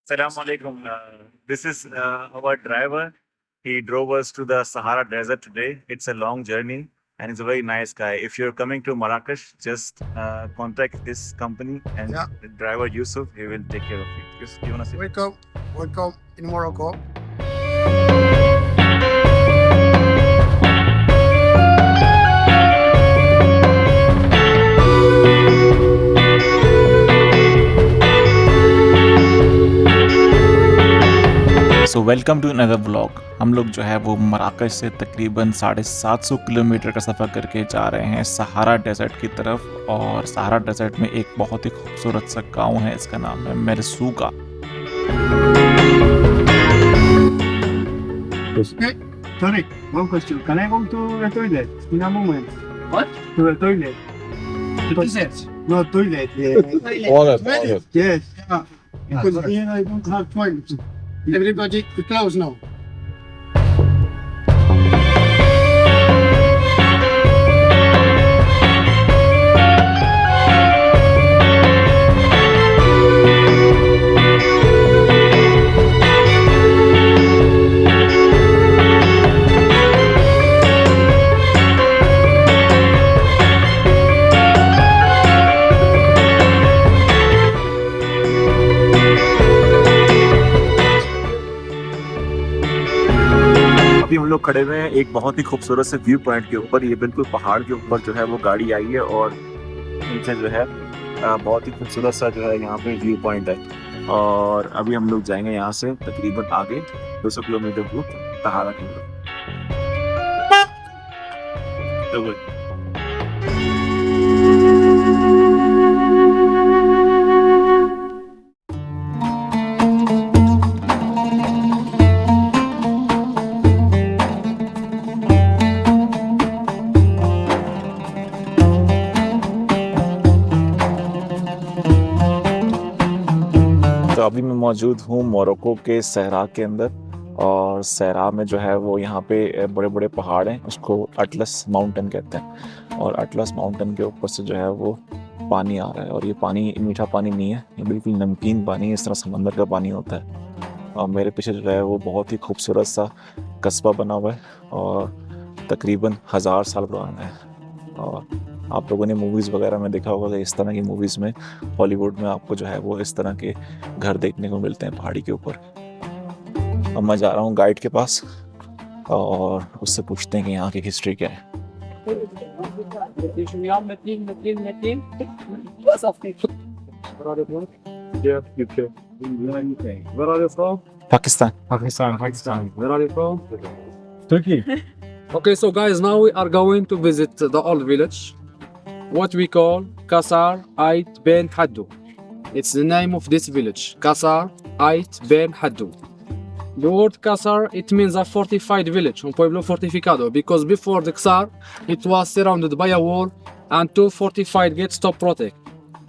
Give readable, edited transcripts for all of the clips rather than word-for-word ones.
Assalamu alaikum. This is our driver. He drove us to the Sahara Desert today. It's a long journey and he's a very nice guy. If you're coming to Marrakesh, just contact this company and Yeah. the driver Yusuf, he will take care of you. Yusuf, you want to say? Welcome in Morocco. So welcome to another vlog. हम लोग जो है वो मराकश से तकरीबन 750 kilometre का सफ़र करके जा रहे हैं सहारा डेजर्ट की तरफ। और सहारा डेजर्ट में एक बहुत ही खूबसूरत सा गांव है, इसका नाम है मेरसूका। Hey, sorry, one question. Can I go to the toilet in a moment? What? To the toilet. Toilet? No, toilet. Toilet. Yes. Yeah. Because here I don't have toilet. Everybody close now. अभी हम लोग खड़े हुए हैं एक बहुत ही खूबसूरत से व्यू पॉइंट के ऊपर। ये बिल्कुल पहाड़ के ऊपर जो है वो गाड़ी आई है और नीचे जो है बहुत ही खूबसूरत सा जो है यहाँ पे व्यू पॉइंट है। और अभी हम लोग जाएंगे यहाँ से तकरीबन आगे 200 किलोमीटर दूर सहारा की तरफ। तो अभी मैं मौजूद हूँ मोरक्को के सहरा के अंदर। और सहरा में जो है वो यहाँ पे बड़े बड़े पहाड़ हैं, उसको अटलस माउंटेन कहते हैं। और अटलस माउंटेन के ऊपर से जो है वो पानी आ रहा है। और ये पानी मीठा पानी नहीं है, ये बिल्कुल नमकीन पानी है, इस तरह समंदर का पानी होता है। और मेरे पीछे जो है वो बहुत ही खूबसूरत सा कस्बा बना हुआ है और तकरीबन 1000 साल पुराना है। और आप लोगों ने मूवीज़ वगैरह में देखा होगा कि इस तरह की मूवीज़ में हॉलीवुड में आपको जो है वो इस तरह के घर देखने को मिलते हैं पहाड़ी के ऊपर। अब मैं जा रहा हूँ गाइड के पास और उससे पूछते हैं कि यहाँ की हिस्ट्री क्या है। Pakistan. Pakistan. Where are you from? Turkey. Okay, so guys, now we are going to visit the old village, what we call ksar Ait Benhaddou. It's the name of this village, ksar Ait Benhaddou. The word ksar, it means a fortified village, un pueblo fortificado, because before the ksar, it was surrounded by a wall and two fortified gates to protect.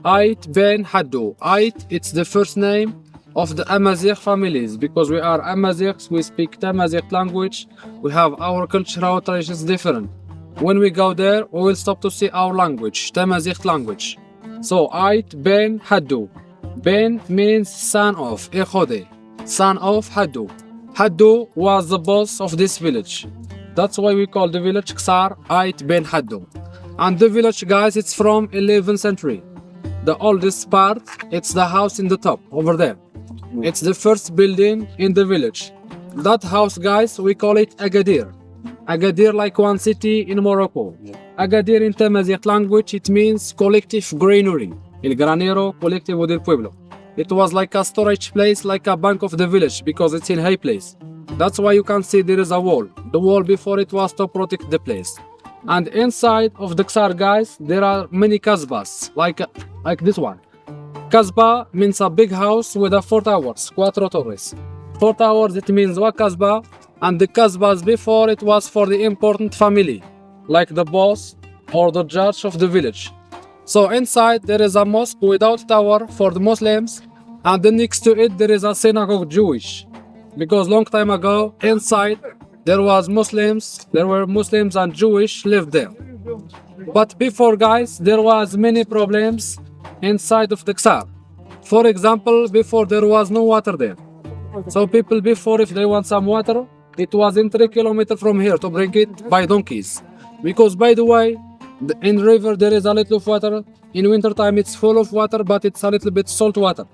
Ait Benhaddou. Ait, it's the first name of the Amazigh families, because we are Amazighs, we speak Amazigh language, we have our cultural traditions different. When we go there, we will stop to see our language, Amazigh language. So Ait Benhaddou. Ben means son of, Ekhode, son of Haddou. Haddou was the boss of this village. That's why we call the village ksar Ait Benhaddou. And the village, guys, it's from 11th century. The oldest part, it's the house in the top, over there. It's the first building in the village. That house, guys, we call it Agadir. Agadir, like one city in Morocco. Agadir in Tamazight language, it means collective granary. El granero colectivo del pueblo. It was like a storage place, like a bank of the village, because it's in high place. That's why you can see there is a wall. The wall before it was to protect the place. And inside of the ksar, guys, there are many kasbahs, like this one. Kasbah means a big house with a 4 towers, cuatro torres. 4 towers, it means one kasbah, and the kasbahs before it was for the important family, like the boss or the judge of the village. So inside there is a mosque without tower for the Muslims, and then next to it there is a synagogue Jewish, because long time ago inside there were Muslims and Jewish lived there. But before, guys, there was many problems inside of the ksar. For example, before there was no water there. So people before, if they want some water, it was in 3 kilometers from here to bring it by donkeys. Because by the way, in the river there is a little of water. In winter time it's full of water, but it's a little bit salt water.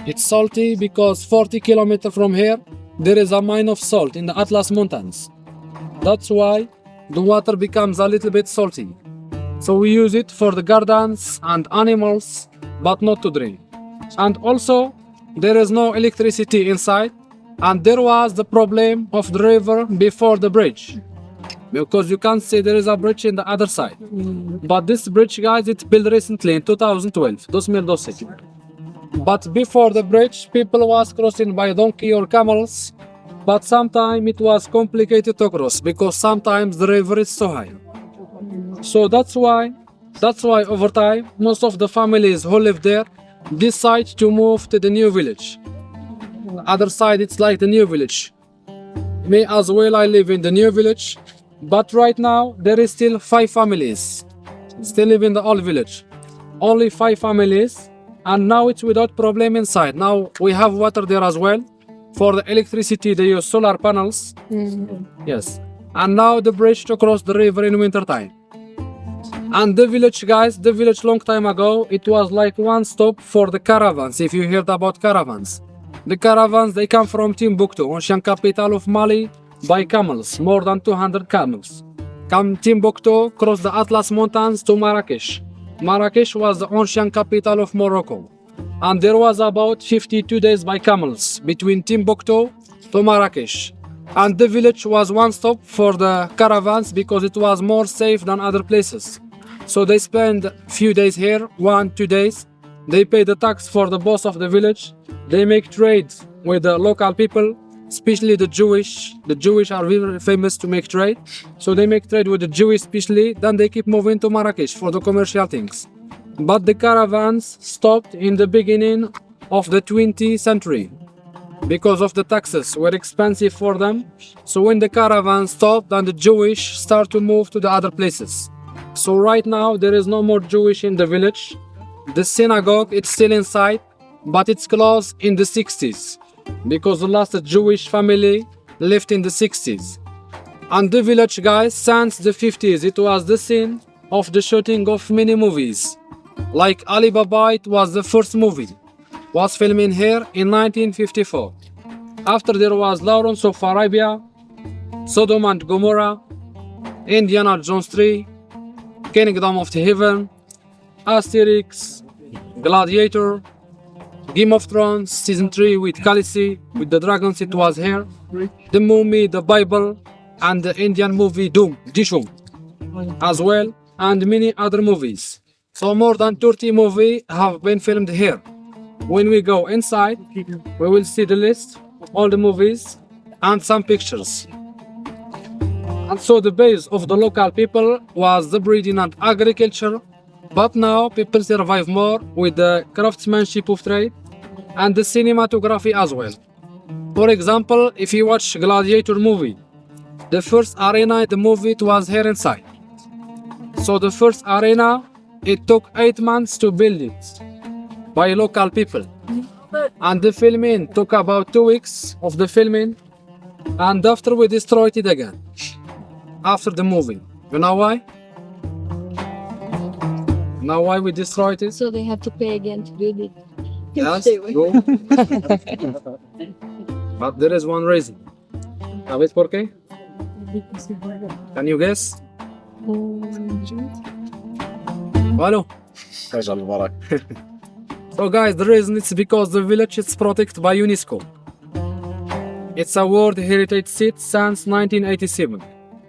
It's salty because 40 kilometers from here there is a mine of salt in the Atlas Mountains. That's why the water becomes a little bit salty. So we use it for the gardens and animals, but not to drink. And also, there is no electricity inside, and there was the problem of the river before the bridge. Because you can see there is a bridge in the other side. But this bridge, guys, it's built recently in 2012. 2012. But before the bridge, people was crossing by donkey or camels. But sometimes it was complicated to cross because sometimes the river is so high. So that's why over time, most of the families who live there decide to move to the new village. The other side, it's like the new village. Me as well, I live in the new village. But right now, there is still 5 families still live in the old village. Only 5 families. And now it's without problem inside. Now we have water there as well. For the electricity, they use solar panels. Yes. And now the bridge to cross the river in winter time. And the village, guys, the village long time ago, it was like one stop for the caravans, if you heard about caravans. The caravans, they come from Timbuktu, ancient capital of Mali, by camels, more than 200 camels. Come Timbuktu, cross the Atlas Mountains to Marrakesh. Marrakesh was the ancient capital of Morocco. And there was about 52 days by camels between Timbuktu to Marrakesh. And the village was one stop for the caravans because it was more safe than other places. So they spend few days here, 1-2 days. They pay the tax for the boss of the village. They make trade with the local people, especially the Jewish. The Jewish are very famous to make trade. So they make trade with the Jewish especially. Then they keep moving to Marrakesh for the commercial things. But the caravans stopped in the beginning of the 20th century because of the taxes were expensive for them. So when the caravans stopped, then the Jewish start to move to the other places. So right now there is no more Jewish in the village. The synagogue, it's still inside, but it's closed in the 60s because the last Jewish family left in the 60s. And the village, guys, since the 50s, it was the scene of the shooting of many movies. Like Ali Baba, it was the first movie, was filming here in 1954. After there was Lawrence of Arabia, Sodom and Gomorrah, Indiana Jones 3, Kingdom of the Heaven, Asterix, Gladiator, Game of Thrones Season 3 with Khaleesi, with the dragons, it was here, The Mummy, The Bible, and the Indian movie Dishum as well, and many other movies. So more than 30 movies have been filmed here. When we go inside, we will see the list of all the movies and some pictures. And so the base of the local people was the breeding and agriculture, but now people survive more with the craftsmanship of trade and the cinematography as well. For example, if you watch Gladiator movie, the first arena in the movie, it was here inside. So the first arena, it took 8 months to build it by local people. And the filming took about 2 weeks of the filming, and after we destroyed it again. After the movie. You know why? Now why we destroyed it? So they have to pay again to build it. Yes, Stay away. go. But there is one reason. ¿Sabes por qué? Can you guess? Hello. So guys, the reason it's because the village is protected by UNESCO. It's a World Heritage Site since 1987.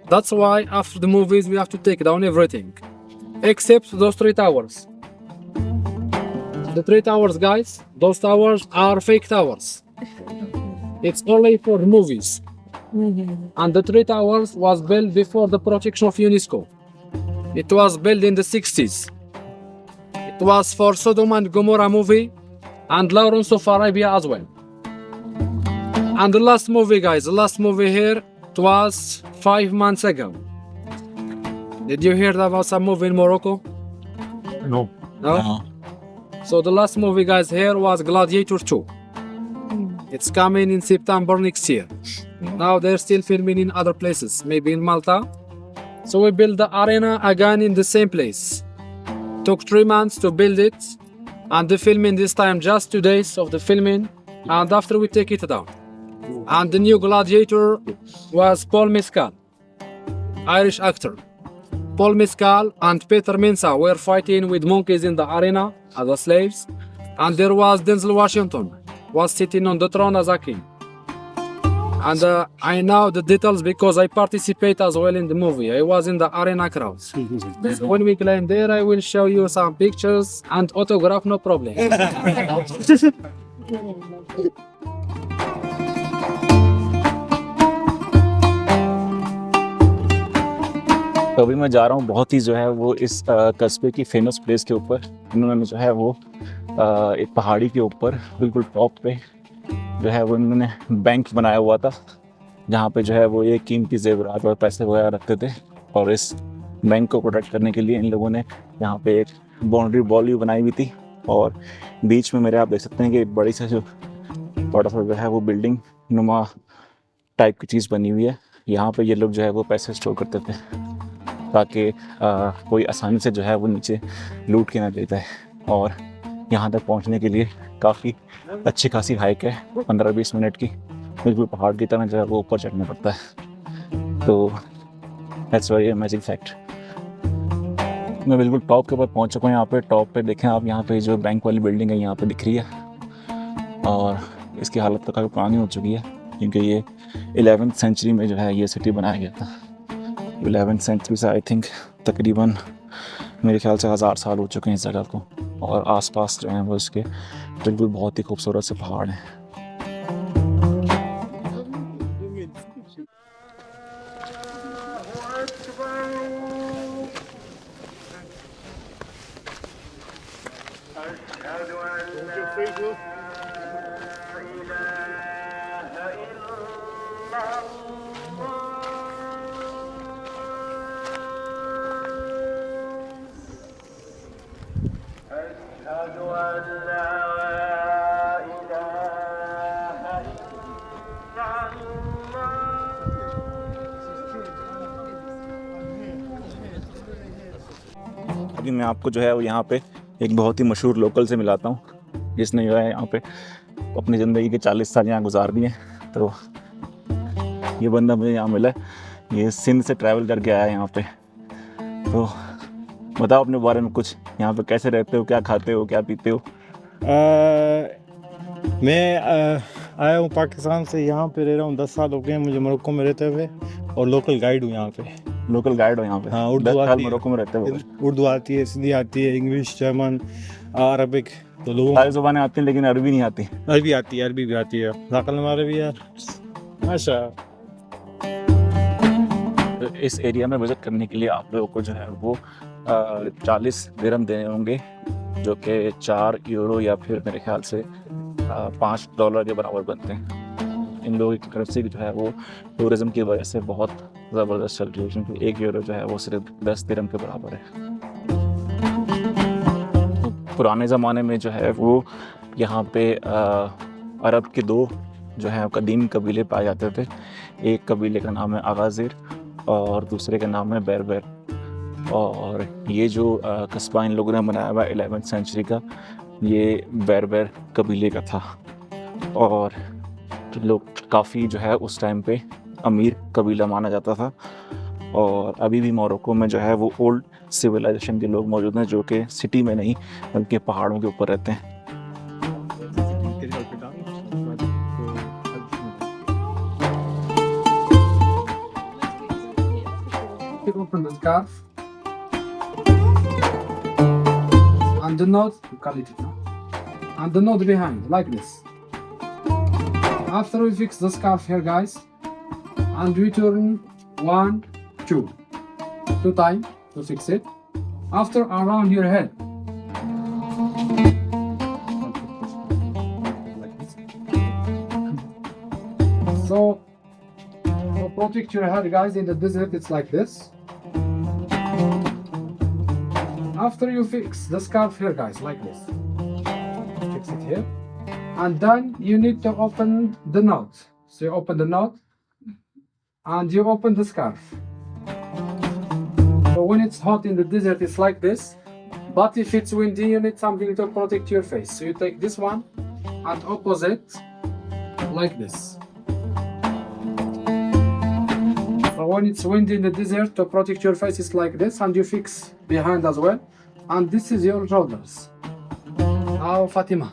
That's why after the movies we have to take down everything. Except those 3 towers. The 3 towers, guys, those towers are fake towers. It's only for the movies. And the 3 towers was built before the protection of UNESCO. It was built in the 60s. It was for Sodom and Gomorrah movie and Lawrence of Arabia as well. And the last movie, guys, the last movie here, it was 5 months ago. Did you hear about some movie in Morocco? No. No? No. So the last movie, guys, here was Gladiator 2. It's coming in September next year. Now they're still filming in other places, maybe in Malta. So we built the arena again in the same place. Took 3 months to build it, and the filming this time just 2 days of the filming, and after we take it down. And the new gladiator was Paul Mescal, Irish actor. Paul Mescal and Peter Mensah were fighting with monkeys in the arena as the slaves, and there was Denzel Washington was sitting on the throne as a king. And I know the details because I participate as well in the movie. I was in the arena crowds. So when we climb there, I will show you some pictures and autograph, no problem. तो अभी मैं जा रहा हूँ बहुत ही जो है वो इस कस्बे की फेमस प्लेस के ऊपर। इन्होंने जो है वो एक पहाड़ी के ऊपर बिल्कुल टॉप पे जो है वो इन्होंने बैंक बनाया हुआ था, जहाँ पे जो है वो ये कीमती जेवरात और पैसे वगैरह रखते थे। और इस बैंक को प्रोटेक्ट करने के लिए इन लोगों ने यहाँ पे एक बाउंड्री वॉल भी बनाई हुई थी। और बीच में मेरे आप देख सकते हैं कि बड़ी सा जो बड़ा सा जो है वो बिल्डिंग नुमा टाइप की चीज़ बनी हुई है। यहाँ पे ये लोग जो है वो पैसे स्टोर करते थे ताकि कोई आसानी से जो है वो नीचे लूट के ना ले जाए। और यहाँ तक पहुँचने के लिए काफ़ी अच्छी खासी हाइक है, 15-20 मिनट की, बिल्कुल पहाड़ की तरह जो है वो ऊपर चढ़ना पड़ता है। तो दैट्स वेरी अमेजिंग फैक्ट। मैं बिल्कुल टॉप के ऊपर पहुँच चुका हूँ। यहाँ पे टॉप पे देखें आप, यहाँ पे जो बैंक वाली बिल्डिंग है यहाँ पे दिख रही है, और इसकी हालत तो काफ़ी पुरानी हो चुकी है क्योंकि ये 11th सेंचुरी में जो है ये सिटी बनाया गया था। 11th सेंचुरी से आई थिंक तकरीबन मेरे ख्याल से 1000 साल हो चुके हैं इस जगह को। और आसपास जो हैं वो इसके बिल्कुल बहुत ही खूबसूरत से पहाड़ हैं। अभी मैं आपको जो है वो यहाँ पे एक बहुत ही मशहूर लोकल से मिलाता हूँ जिसने जो है यहाँ पे अपनी ज़िंदगी के 40 साल यहाँ गुजार दिए। तो ये बंदा मुझे यहाँ मिला, ये सिंध से ट्रैवल करके आया यहाँ पे। तो बताओ अपने बारे में कुछ, यहाँ पे कैसे रहते हो, क्या खाते हो, क्या पीते हो? मैं आया हूँ पाकिस्तान से, यहाँ पे रह रहा हूँ 10 साल हो गए मुझे मोरक्को में रहते हुए, और लोकल गाइड हूँ यहाँ पे। लोकल गाइड हो यहाँ पे? हाँ, उर्दू आती है, मोरक्को में रहते हो? उर्दू आती है, सिंधी आती है, इंग्लिश, जर्मन, अरबिक, तो लोगों सारी ज़ुबानें आती हैं लेकिन अरबी नहीं आती। अरबी आती है, अरबी भी आती है, दाखिल हमारे भी यार माशा। तो इस एरिया में विज़िट करने के लिए आप लोगों को जो है वो 40 दिरहम देने होंगे, जो कि 4 यूरो या फिर मेरे ख्याल से $5 के बराबर बनते हैं। इन लोगों की करेंसी जो है वो टूरिज़्म की वजह से बहुत ज़बरदस्त चल रही है, क्योंकि 1 यूरो जो है वो सिर्फ 10 दिरहम के बराबर है। तो पुराने ज़माने में जो है वो यहाँ पे अरब के 2 जो है कदीम कबीले पाए जाते थे। एक कबीले का नाम है आगाज़िर और दूसरे का नाम है बेरबर। और ये जो कस्बा इन लोगों ने बनाया हुआ 11th सेंचुरी का, ये बेरबर कबीले का था। और लोग काफ़ी जो है उस टाइम पे अमीर कबीला माना जाता था। और अभी भी मोरक्को में जो है वो ओल्ड सिविलाइजेशन के लोग मौजूद हैं, जो कि सिटी में नहीं बल्कि पहाड़ों के ऊपर रहते हैं। Open the scarf and the knot, and the knot behind like this. After we fix the scarf here, guys, and we turn 1, 2 times to fix it. After around your head, so to protect your head, guys, in the desert it's like this. After you fix the scarf here, guys, like this, here. And then you need to open the knot. So you open the knot and you open the scarf. So when it's hot in the desert, it's like this. But if it's windy, you need something to protect your face. So you take this one and opposite like this. So when it's windy in the desert, to protect your face, it's like this, and you fix behind as well. And this is your shoulders. Now, Fatima.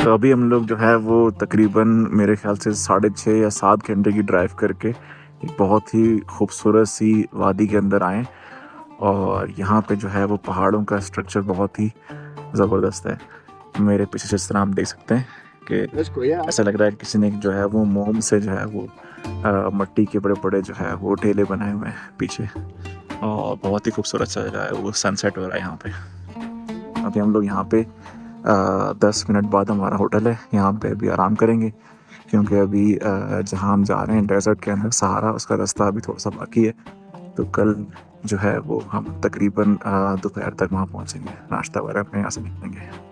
तो अभी हम लोग जो है वो तकरीबन मेरे ख्याल से 6.5 या 7 घंटे की ड्राइव करके एक बहुत ही खूबसूरत सी वादी के अंदर आए। और यहाँ पे जो है वो पहाड़ों का स्ट्रक्चर बहुत ही ज़बरदस्त है। मेरे पीछे जिस तरह आप देख सकते हैं कि ऐसा लग रहा है किसी ने जो है वो मोम से जो है वो मट्टी के बड़े बड़े जो है वो ढेले बनाए हुए हैं पीछे, और बहुत ही खूबसूरत सा जो है वो सनसेट हो रहा है यहाँ पे। अभी हम लोग यहाँ पे 10 मिनट बाद हमारा होटल है, यहाँ पे अभी आराम करेंगे क्योंकि अभी जहाँ हम जा रहे हैं डेजर्ट के अंदर सहारा, उसका रास्ता अभी थोड़ा सा बाकी है। तो कल जो है वो हम तकरीबन दोपहर तक वहाँ पहुँचेंगे, नाश्ता वगैरह अपने यहाँ से निकलेंगे।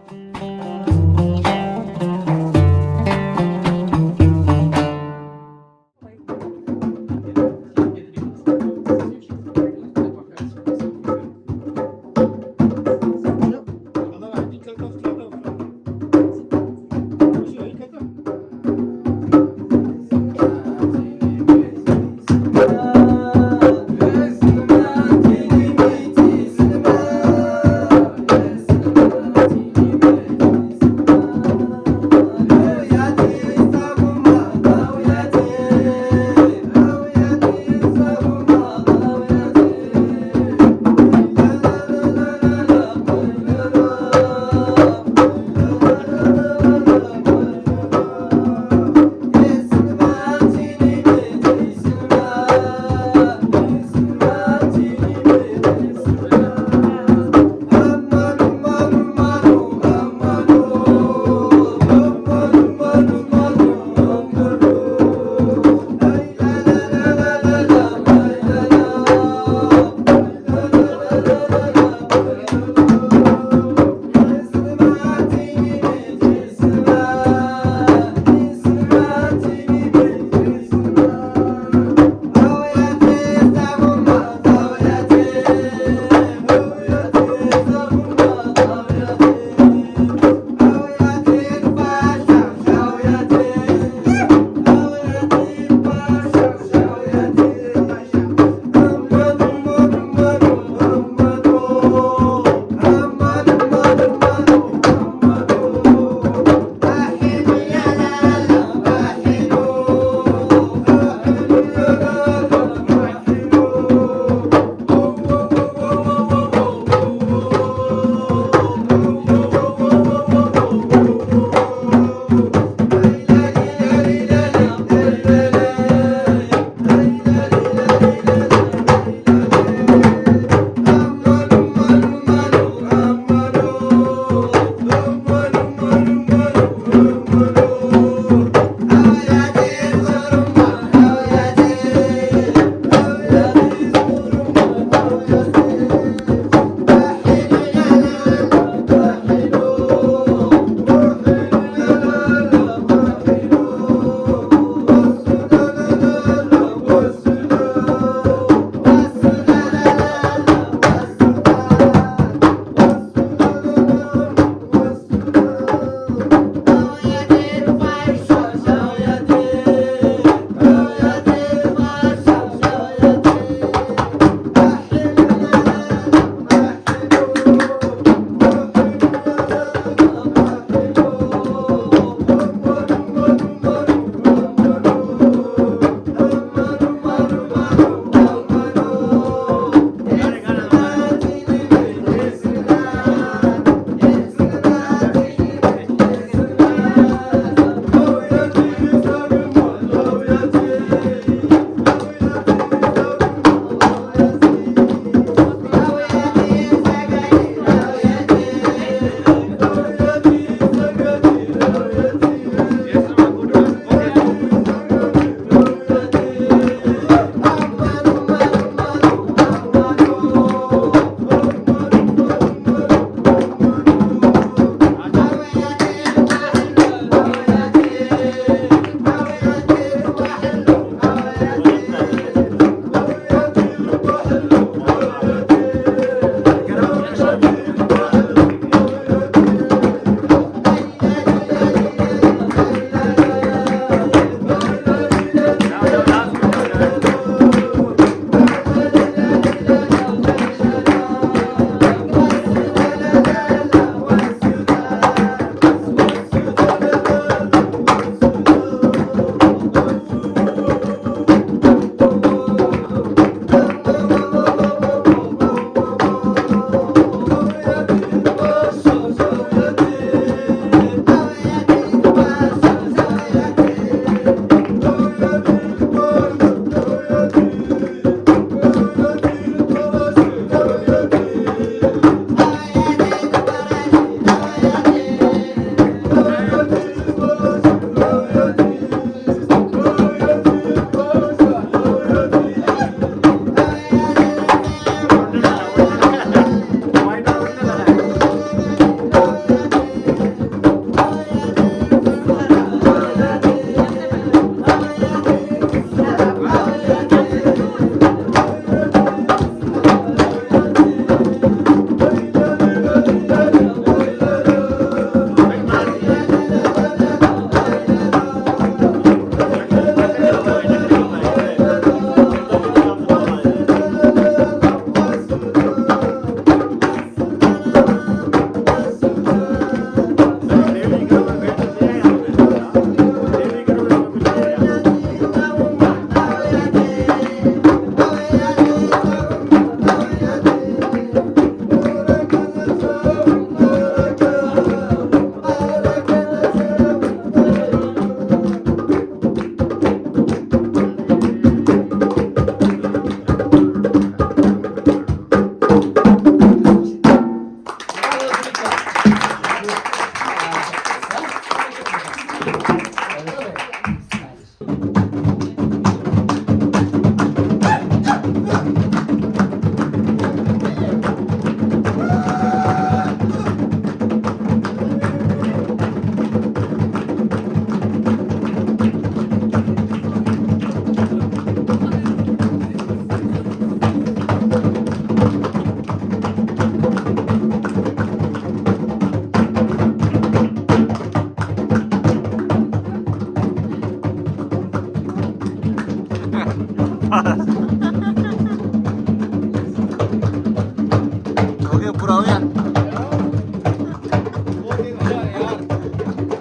पूरा हो गया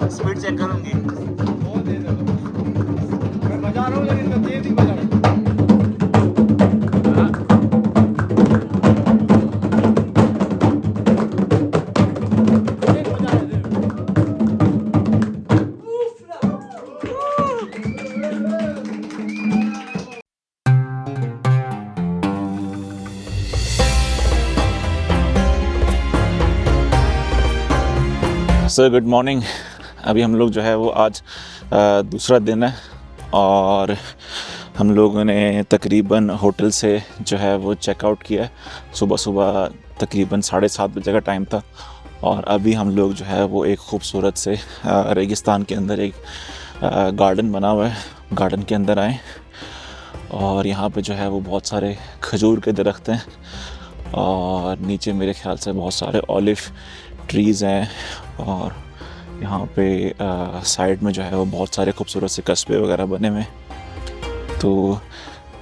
स्पीड चेक करूंगी मैं बजा रहा हूँ लेकिन मैं तेज ही बजा रहा हूँ सर गुड मॉर्निंग। अभी हम लोग जो है वो आज दूसरा दिन है और हम लोगों ने तकरीबन होटल से जो है वो चेकआउट किया है। सुबह सुबह तकरीबन 7:30 बजे का टाइम था और अभी हम लोग जो है वो एक ख़ूबसूरत से रेगिस्तान के अंदर एक गार्डन बना हुआ है, गार्डन के अंदर आए और यहाँ पे जो है वो बहुत सारे खजूर के दरख्त हैं और नीचे मेरे ख्याल से बहुत सारे ऑलिव ट्रीज़ हैं और यहाँ पे साइड में जो है वो बहुत सारे खूबसूरत से कस्बे वगैरह बने हुए हैं। तो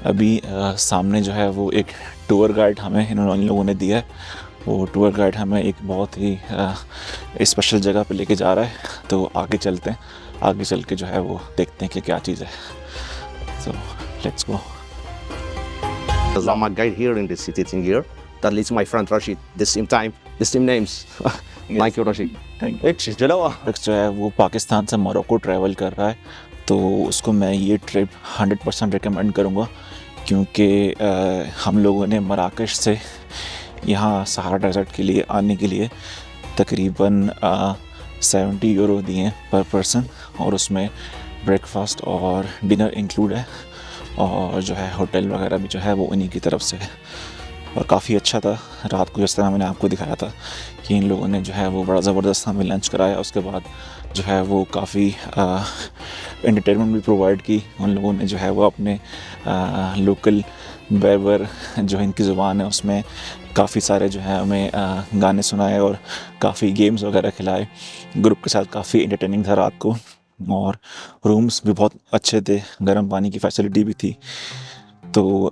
अभी सामने जो है वो एक टूर गाइड हमें इन लोगों ने दिया है। वो टूर गाइड हमें एक बहुत ही स्पेशल जगह पे लेके जा रहा है। तो आगे चलते हैं, आगे चल के जो है वो देखते हैं कि क्या चीज़ है। So let's go. I'm a guide here in the city thing here. That leads my friend Rashid. The same names. Thank you, Rashid. जो है वो पाकिस्तान से मोरक्को ट्रैवल कर रहा है तो उसको मैं ये ट्रिप 100% रिकमेंड करूँगा क्योंकि हम लोगों ने मराकश से यहाँ सहारा डेजर्ट के लिए आने के लिए तकरीबन 70 यूरो दिए पर पर्सन और उसमें ब्रेकफास्ट और डिनर इंक्लूड है और जो है होटल वगैरह भी जो है वो उन्हीं की तरफ से है और काफ़ी अच्छा था। रात को जिस तरह मैंने आपको दिखाया था कि इन लोगों ने जो है वो बड़ा ज़बरदस्त हमें लंच कराया, उसके बाद जो है वो काफ़ी एंटरटेनमेंट भी प्रोवाइड की। उन लोगों ने जो है वो अपने लोकल बैबर जो इनकी ज़ुबान है उसमें काफ़ी सारे जो है हमें गाने सुनाए और काफ़ी गेम्स वगैरह खिलाए। ग्रुप के साथ काफ़ी एंटरटेनिंग था रात को और रूम्स भी बहुत अच्छे थे, गर्म पानी की फैसिलिटी भी थी। तो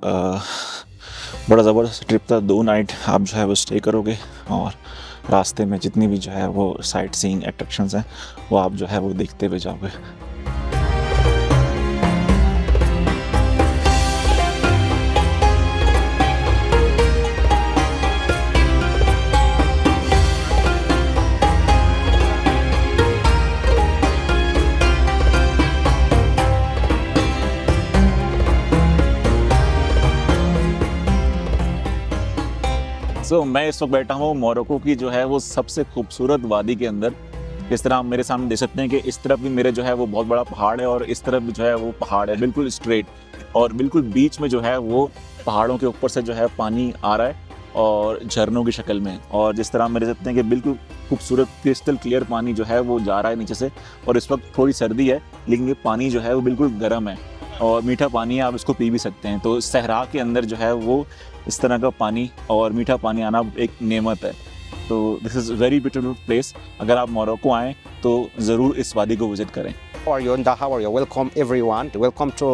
बड़ा ज़बरदस्त ट्रिप था। 2 नाइट आप जो है वो स्टे करोगे और रास्ते में जितनी भी जो है वो साइट सीइंग अट्रैक्शंस हैं वो आप जो है वो देखते हुए जाओगे। मैं इस वक्त बैठा हूँ मोरक्को की जो है वो सबसे खूबसूरत वादी के अंदर। इस तरह आप मेरे सामने देख सकते हैं कि इस तरफ भी मेरे जो है वो बहुत बड़ा पहाड़ है और इस तरफ भी जो है वो पहाड़ है बिल्कुल स्ट्रेट और बिल्कुल बीच में जो है वो पहाड़ों के ऊपर से जो है पानी आ रहा है और झरनों की शक्ल में। और जिस तरह आप मेरे सकते हैं कि बिल्कुल खूबसूरत क्रिस्टल क्लियर पानी जो है वो जा रहा है नीचे से और इस वक्त थोड़ी सर्दी है लेकिन ये पानी जो है वो बिल्कुल गर्म है और मीठा पानी है, आप इसको पी भी सकते हैं। तो सहरा के अंदर जो है वो इस तरह का पानी और मीठा पानी आना एक नेमत है। तो this is very beautiful place. अगर आप मोरक्को आएँ तो ज़रूर इस वादी को विज़िट करें। How are you? How are you? Welcome everyone. Welcome to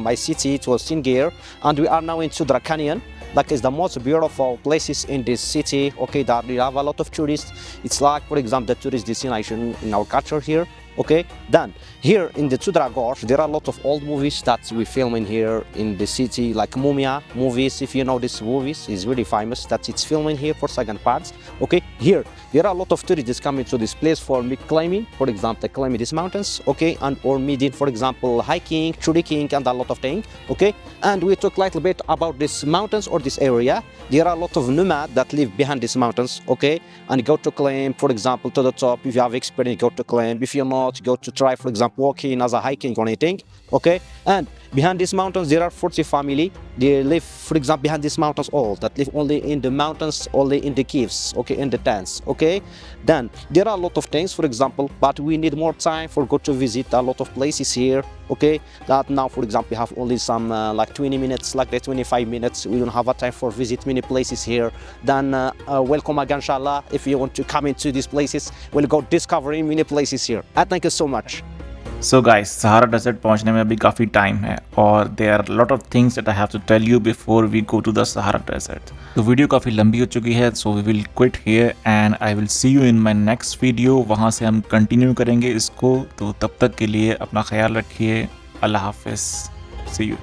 my city, to Singir, and we are now in Sudra Canyon. That is the most beautiful places in this city. Okay, that we have a lot of tourists. It's like, for example, the tourist destination in our culture here. Okay, then here in the Tudra Gorge there are a lot of old movies that we film in here in the city, like Mumia movies. If you know this movies, is really famous that it's filming here for second parts. Okay, here there are a lot of tourists coming to this place for me climbing, for example, climbing these mountains. Okay, and or meeting, for example, hiking, trekking, and a lot of things. Okay, and we talk a little bit about these mountains or this area. There are a lot of nomads that live behind these mountains. Okay, and go to climb, for example, to the top. If you have experience, go to climb. If you're not, go to try, for example, walking as a hiking or anything. Okay, and behind these mountains there are 40 family. They live, for example, behind these mountains, all that live only in the mountains, only in the caves. Okay, in the tents. Okay, then there are a lot of things, for example, but we need more time for go to visit a lot of places here. Okay, that now, for example, we have only some like 20 minutes, like the 25 minutes. We don't have a time for visit many places here. Then welcome again, inshallah. If you want to come into these places, we'll go discovering many places here. I thank you so much. So guys, Sahara desert पहुंचने में अभी काफ़ी time है और there are lot of things that I have to tell you before we go to the Sahara desert. तो video काफ़ी लंबी हो चुकी है, so we will quit here and I will see you in my next video. वहाँ से हम continue करेंगे इसको। तो तब तक के लिए अपना ख्याल रखिए। अल्लाह हाफिज़, सी यू।